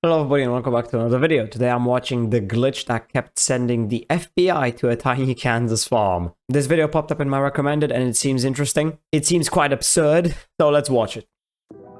Hello everybody and welcome back to another video. Today I'm watching the glitch that kept sending the FBI to a tiny Kansas farm. This video popped up in my recommended and it seems interesting. It seems quite absurd, so let's watch it.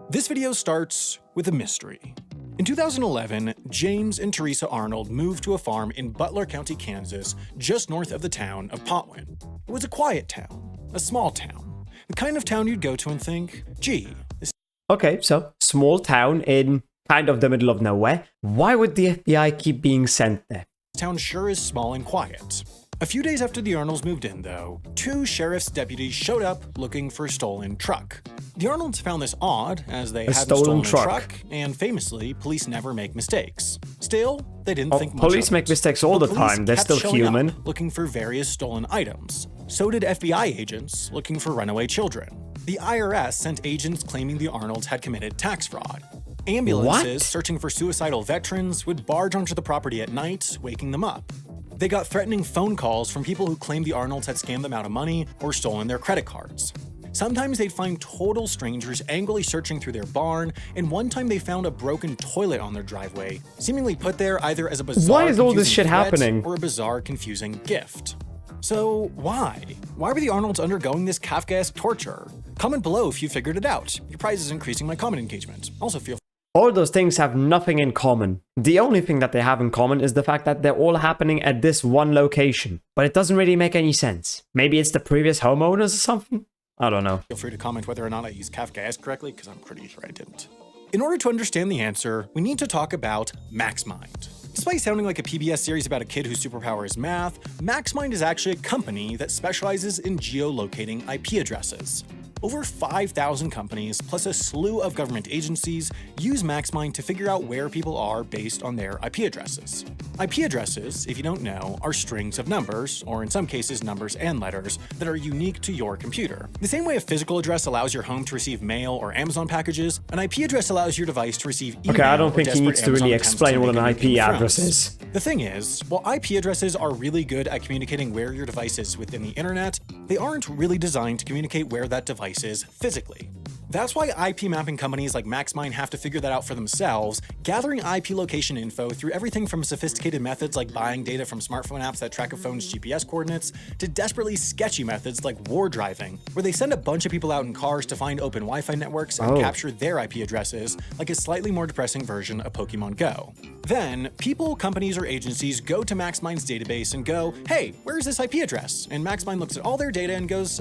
This video starts with a mystery. In 2011, James and Teresa Arnold moved to a farm in Butler County, Kansas, just north of the town of Potwin. It was a quiet town, a small town, the kind of town you'd go to and think, gee, this Okay, so small town in kind of the middle of nowhere. Why would the FBI keep being sent there? town sure is small and quiet. A few days after the Arnolds moved in, though, two sheriff's deputies showed up looking for a stolen truck. The Arnolds found this odd, as they hadn't stolen a truck, and famously, police never make mistakes. Still, they didn't think much of it. Police make mistakes all the time, they're still human. Looking for various stolen items. So did FBI agents looking for runaway children. The IRS sent agents claiming the Arnolds had committed tax fraud. Ambulances searching for suicidal veterans would barge onto the property at night, waking them up. They got threatening phone calls from people who claimed the Arnolds had scammed them out of money or stolen their credit cards. Sometimes they'd find total strangers angrily searching through their barn, and one time they found a broken toilet on their driveway, seemingly put there either as a bizarre, why is all this shit happening? or a bizarre, confusing gift. So why? Why were the Arnolds undergoing this Kafkaesque torture? Comment below if you figured it out. Your prize is increasing my comment engagement. Also feel All those things have nothing in common. The only thing that they have in common is the fact that they're all happening at this one location. But it doesn't really make any sense. Maybe it's the previous homeowners or something? I don't know. Feel free to comment whether or not I used Kafkaesque correctly, because I'm pretty sure I didn't. In order to understand the answer, we need to talk about MaxMind. Despite sounding like a PBS series about a kid whose superpower is math, MaxMind is actually a company that specializes in geolocating IP addresses. Over 5,000 companies, plus a slew of government agencies, use MaxMind to figure out where people are based on their IP addresses. IP addresses, if you don't know, are strings of numbers, or in some cases numbers and letters, that are unique to your computer. The same way a physical address allows your home to receive mail or Amazon packages, an IP address allows your device to receive email. Okay, I don't think he desperate needs to really Amazon explain what an attempts to IP make a address friends. is. The thing is, while IP addresses are really good at communicating where your device is within the internet, they aren't really designed to communicate where that device is physically. That's why IP mapping companies like MaxMind have to figure that out for themselves, gathering IP location info through everything from sophisticated methods like buying data from smartphone apps that track a phone's GPS coordinates, to desperately sketchy methods like war driving, where they send a bunch of people out in cars to find open Wi-Fi networks and capture their IP addresses, like a slightly more depressing version of Pokemon Go. Then, people, companies, or agencies go to MaxMind's database and go, hey, where's this IP address? And MaxMind looks at all their data and goes,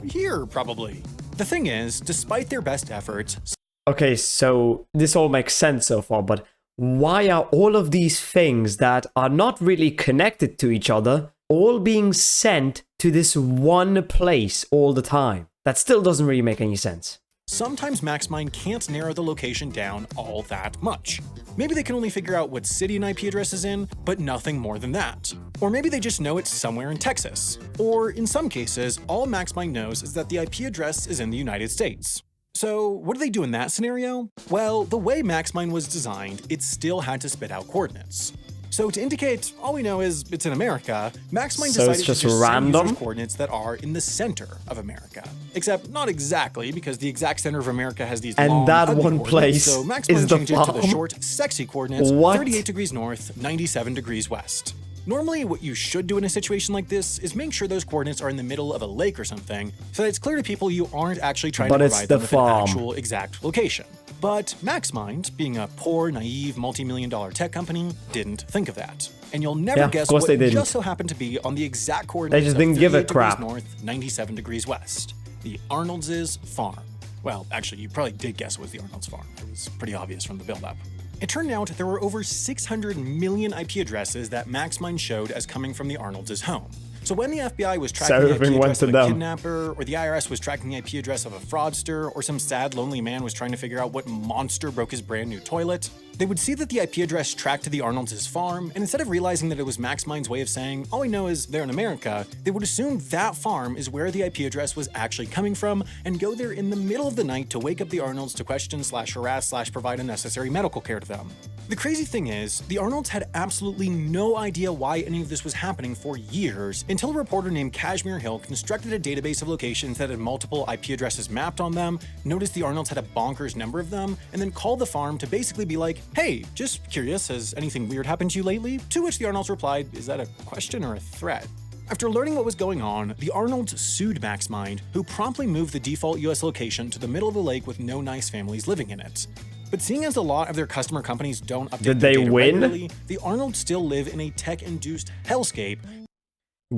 here, probably. The thing is, despite their best efforts... Okay, so this all makes sense so far, but why are all of these things that are not really connected to each other all being sent to this one place all the time? That still doesn't really make any sense. Sometimes MaxMind can't narrow the location down all that much. Maybe they can only figure out what city an IP address is in, but nothing more than that. Or maybe they just know it's somewhere in Texas. Or in some cases, all MaxMind knows is that the IP address is in the United States. So what do they do in that scenario? Well, the way MaxMind was designed, it still had to spit out coordinates. So to indicate all we know is it's in America, MaxMind decided to just send users coordinates that are in the center of America. Except not exactly, because the exact center of America has these long, that ugly one place so MaxMind is the changed it to the short, sexy coordinates, 38 degrees north, 97 degrees west. Normally, what you should do in a situation like this is make sure those coordinates are in the middle of a lake or something, so that it's clear to people you aren't actually trying to provide them with an actual exact location. But MaxMind, being a poor, naive, multi-million-dollar tech company, didn't think of that. And you'll never guess what just so happened to be on the exact coordinates they just didn't give a crap. North, 97 degrees west. The Arnold's farm. Well, actually, you probably did guess it was the Arnold's farm. It was pretty obvious from the build-up. It turned out there were over 600 million IP addresses that MaxMind showed as coming from the Arnold's home. So when the FBI was tracking the IP address of a kidnapper, or the IRS was tracking the IP address of a fraudster, or some sad, lonely man was trying to figure out what monster broke his brand new toilet, they would see that the IP address tracked to the Arnold's farm, and instead of realizing that it was MaxMind's way of saying, all we know is they're in America, they would assume that farm is where the IP address was actually coming from, and go there in the middle of the night to wake up the Arnolds to question/harass/provide unnecessary medical care to them. The crazy thing is, the Arnolds had absolutely no idea why any of this was happening for years until a reporter named Kashmir Hill constructed a database of locations that had multiple IP addresses mapped on them, noticed the Arnolds had a bonkers number of them, and then called the farm to basically be like, hey, just curious, has anything weird happened to you lately? To which the Arnolds replied, is that a question or a threat? After learning what was going on, the Arnolds sued MaxMind, who promptly moved the default US location to the middle of the lake with no nice families living in it. But seeing as a lot of their customer companies don't update Did their they data win? regularly, the Arnolds still live in a tech-induced hellscape.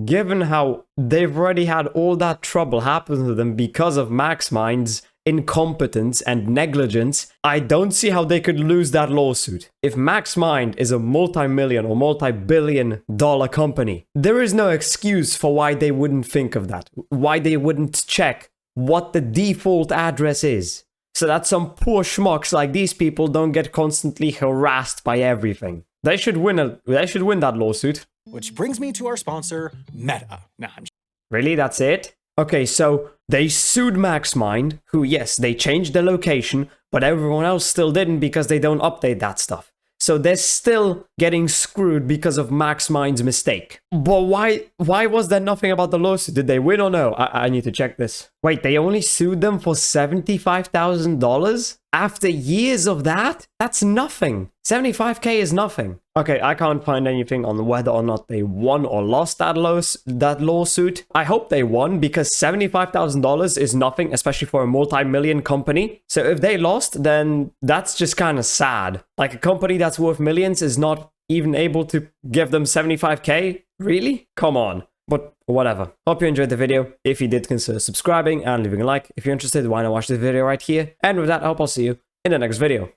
Given how they've already had all that trouble happen to them because of MaxMind's incompetence and negligence, I don't see how they could lose that lawsuit. If MaxMind is a multi-million or multi-billion dollar company, there is no excuse for why they wouldn't think of that, why they wouldn't check what the default address is, so that some poor schmucks like these people don't get constantly harassed by everything. They should win that lawsuit. Which brings me to our sponsor, Meta. Nah, I'm Really? That's it? Okay, so they sued MaxMind, who, yes, they changed the location, but everyone else still didn't because they don't update that stuff. So they're still getting screwed because of MaxMind's mistake. But why was there nothing about the lawsuit? Did they win or no? I need to check this. Wait, they only sued them for $75,000? After years of that? That's nothing. 75k is nothing. Okay, I can't find anything on whether or not they won or lost that lawsuit. I hope they won because $75,000 is nothing, especially for a multi-million company. So if they lost, then that's just kind of sad. Like a company that's worth millions is not even able to give them 75k? Really? Come on. But whatever. Hope you enjoyed the video. If you did, consider subscribing and leaving a like. If you're interested, why not watch the video right here? And with that, I hope I'll see you in the next video.